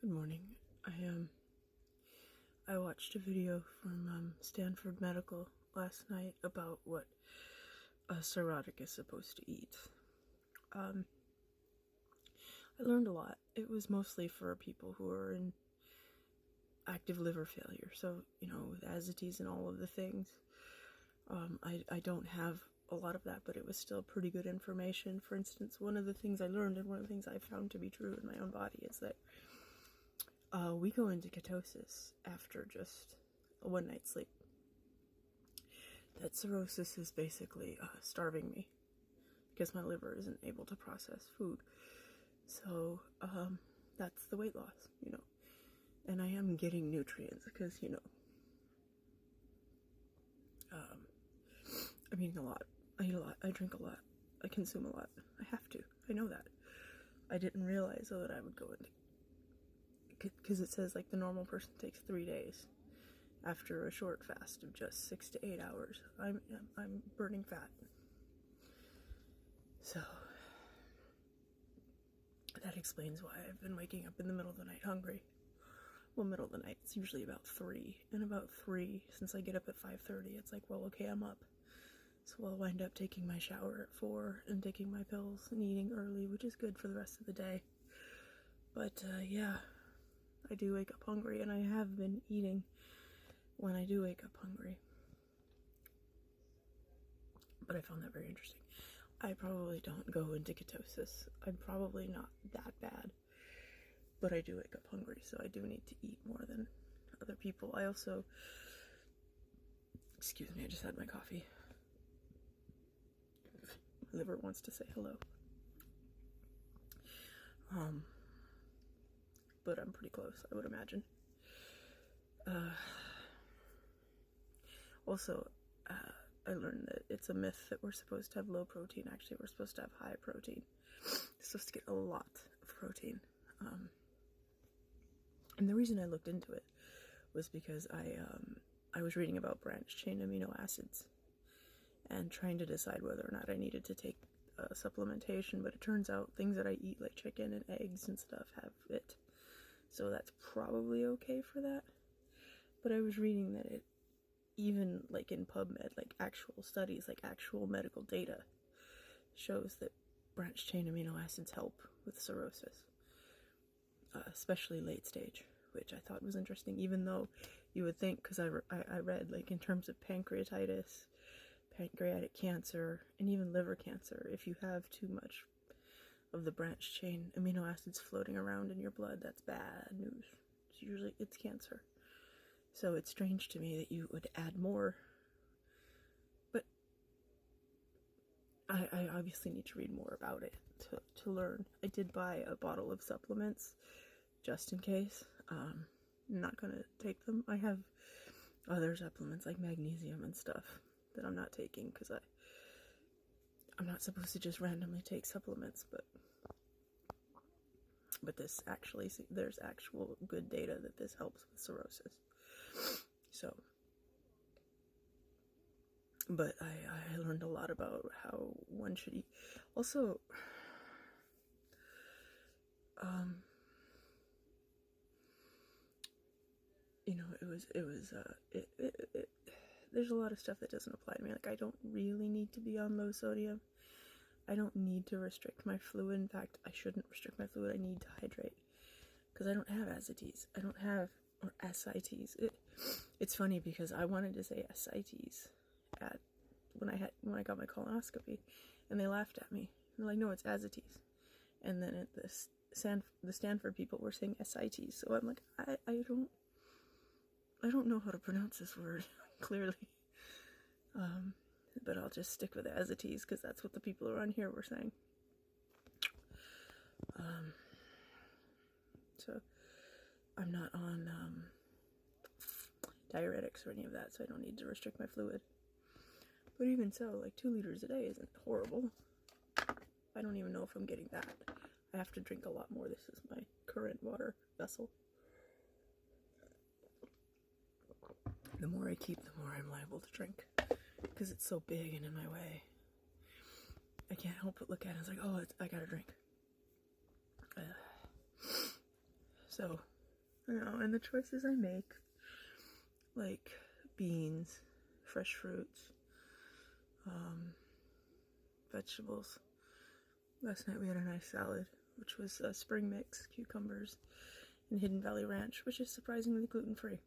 Good morning. I watched a video from Stanford Medical last night about what a cirrhotic is supposed to eat. I learned a lot. It was mostly for people who are in active liver failure. So, with ascites and all of the things. I don't have a lot of that, but it was still pretty good information. For instance, one of the things I learned and one of the things I found to be true in my own body is that we go into ketosis after just a one night sleep. That cirrhosis is basically starving me because my liver isn't able to process food. So that's the weight loss, And I am getting nutrients because, I'm eating a lot. I eat a lot. I drink a lot. I consume a lot. I have to. I know that. I didn't realize, though, that I would go into... Because it says, the normal person takes 3 days after a short fast of just 6 to 8 hours. I'm burning fat. So, that explains why I've been waking up in the middle of the night hungry. Well, middle of the night, it's usually about 3. And about 3, since I get up at 5:30, it's like, well, okay, I'm up. So I'll wind up taking my shower at 4 and taking my pills and eating early, which is good for the rest of the day. But, yeah, I do wake up hungry, and I have been eating when I do wake up hungry. But I found that very interesting. I probably don't go into ketosis. I'm probably not that bad. But I do wake up hungry, so I do need to eat more than other people. I also... Excuse me, I just had my coffee. My liver wants to say hello. But I'm pretty close, I would imagine. Also, I learned that it's a myth that we're supposed to have low protein. Actually, we're supposed to have high protein. We're supposed to get a lot of protein. And the reason I looked into it was because I was reading about branched-chain amino acids and trying to decide whether or not I needed to take supplementation, but it turns out things that I eat, like chicken and eggs and stuff, have it. So that's probably okay for that. But I was reading that it, even in PubMed, actual studies, actual medical data, shows that branched-chain amino acids help with cirrhosis. Especially late stage, which I thought was interesting, even though you would think, because I read, in terms of pancreatitis, pancreatic cancer, and even liver cancer, if you have too much of the branched chain amino acids floating around in your blood, that's bad news. It's cancer. So it's strange to me that you would add more, but I obviously need to read more about it to learn. I did buy a bottle of supplements just in case. I'm not gonna take them. I have other supplements like magnesium and stuff that I'm not taking because I'm not supposed to just randomly take supplements, but this actually, there's actual good data that this helps with cirrhosis. So, but I learned a lot about how one should eat. Also, there's a lot of stuff that doesn't apply to me. I don't really need to be on low sodium. I don't need to restrict my fluid. In fact, I shouldn't restrict my fluid. I need to hydrate because I don't have ascites. I don't have, or ascites. It's funny because I wanted to say ascites when I got my colonoscopy, and they laughed at me. They're like, no, it's ascites. And then at the Stanford people were saying ascites. So I'm like, I don't know how to pronounce this word clearly. But I'll just stick with ascites because that's what the people around here were saying. So I'm not on diuretics or any of that, so I don't need to restrict my fluid. But even so, 2 liters a day isn't horrible. I don't even know if I'm getting that. I have to drink a lot more. This is my current water vessel. The more I keep, the more I'm liable to drink. Because it's so big and in my way. I can't help but look at it. It's like, oh, I gotta drink. So, You know, and the choices I make, like beans, fresh fruits, vegetables. Last night we had a nice salad, which was a spring mix, cucumbers, and Hidden Valley Ranch, which is surprisingly gluten-free.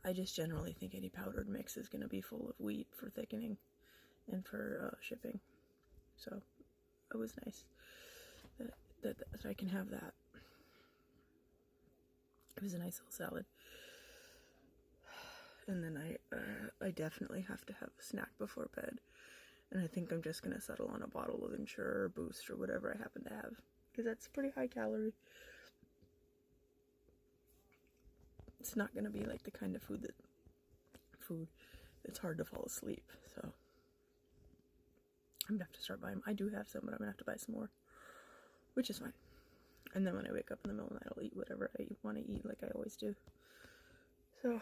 I just generally think any powdered mix is going to be full of wheat for thickening and for shipping. So it was nice that I can have that. It was a nice little salad. And then I definitely have to have a snack before bed. And I think I'm just going to settle on a bottle of Ensure or Boost or whatever I happen to have. Because that's pretty high calorie. It's not going to be like the kind of food that's hard to fall asleep. So I'm going to have to start buying. I do have some, but I'm going to have to buy some more. Which is fine. And then when I wake up in the middle of the night, I'll eat whatever I want to eat like I always do. So...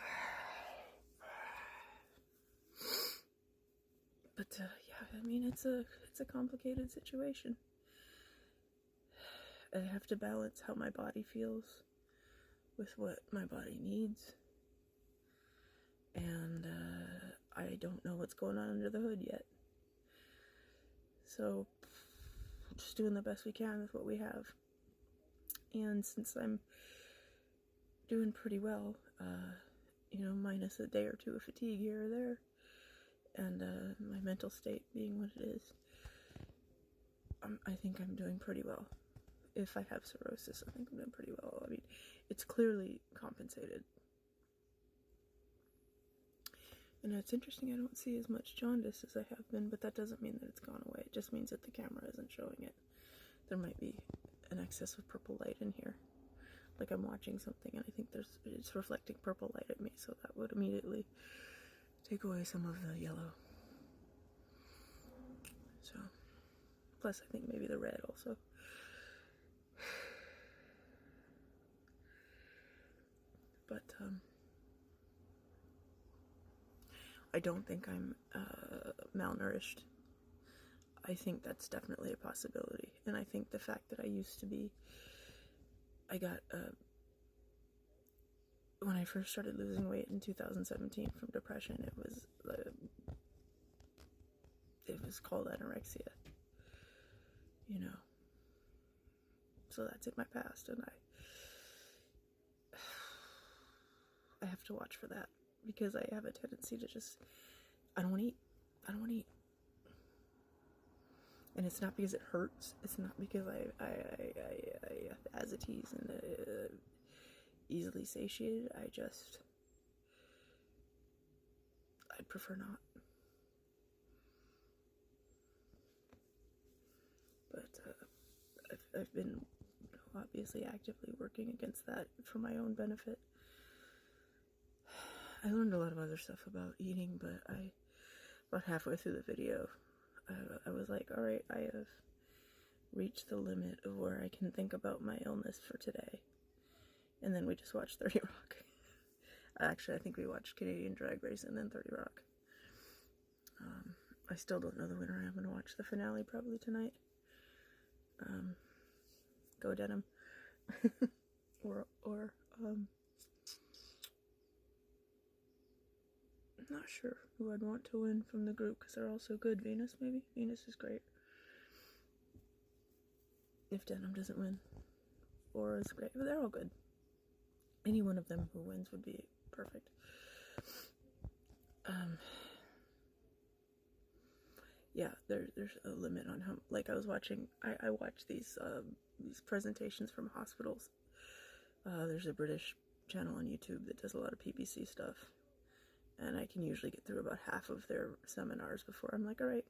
But, yeah, I mean, it's a complicated situation. I have to balance how my body feels with what my body needs. And, I don't know what's going on under the hood yet. So, just doing the best we can with what we have. And since I'm doing pretty well, you know, minus a day or two of fatigue here or there, and my mental state being what it is, I think I'm doing pretty well. If I have cirrhosis, I think I'm doing pretty well. I mean, it's clearly compensated. And it's interesting, I don't see as much jaundice as I have been, but that doesn't mean that it's gone away. It just means that the camera isn't showing it. There might be an excess of purple light in here. Like I'm watching something and I think it's reflecting purple light at me, so that would immediately take away some of the yellow. So, plus I think maybe the red also. But, I don't think I'm, malnourished. I think that's definitely a possibility. And I think the fact that I got, when I first started losing weight in 2017 from depression, it was called anorexia, you know. So that's in my past, and I have to watch for that, because I have a tendency to just, I don't want to eat. And it's not because it hurts, it's not because I have ascites and easily satiated. I'd prefer not. But I've been obviously actively working against that for my own benefit. I learned a lot of other stuff about eating, but about halfway through the video, I was like, alright, I have reached the limit of where I can think about my illness for today. And then we just watched 30 Rock. Actually, I think we watched Canadian Drag Race and then 30 Rock. I still don't know the winner. I'm going to watch the finale probably tonight. Go Denim. or I'm not sure who I'd want to win from the group, because they're all so good. Venus, maybe? Venus is great. If Denim doesn't win. Aura is great. But they're all good. Any one of them who wins would be perfect. Yeah, there's a limit on how, like, I watch these presentations from hospitals. There's a British channel on YouTube that does a lot of PPC stuff, and I can usually get through about half of their seminars before I'm like, alright,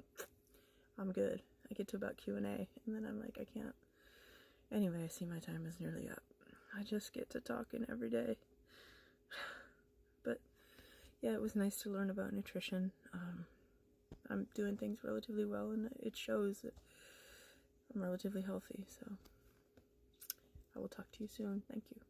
I'm good. I get to about Q&A, and then I'm like, I can't. Anyway, I see my time is nearly up. I just get to talking every day. But, yeah, it was nice to learn about nutrition. I'm doing things relatively well, and it shows that I'm relatively healthy, so I will talk to you soon. Thank you.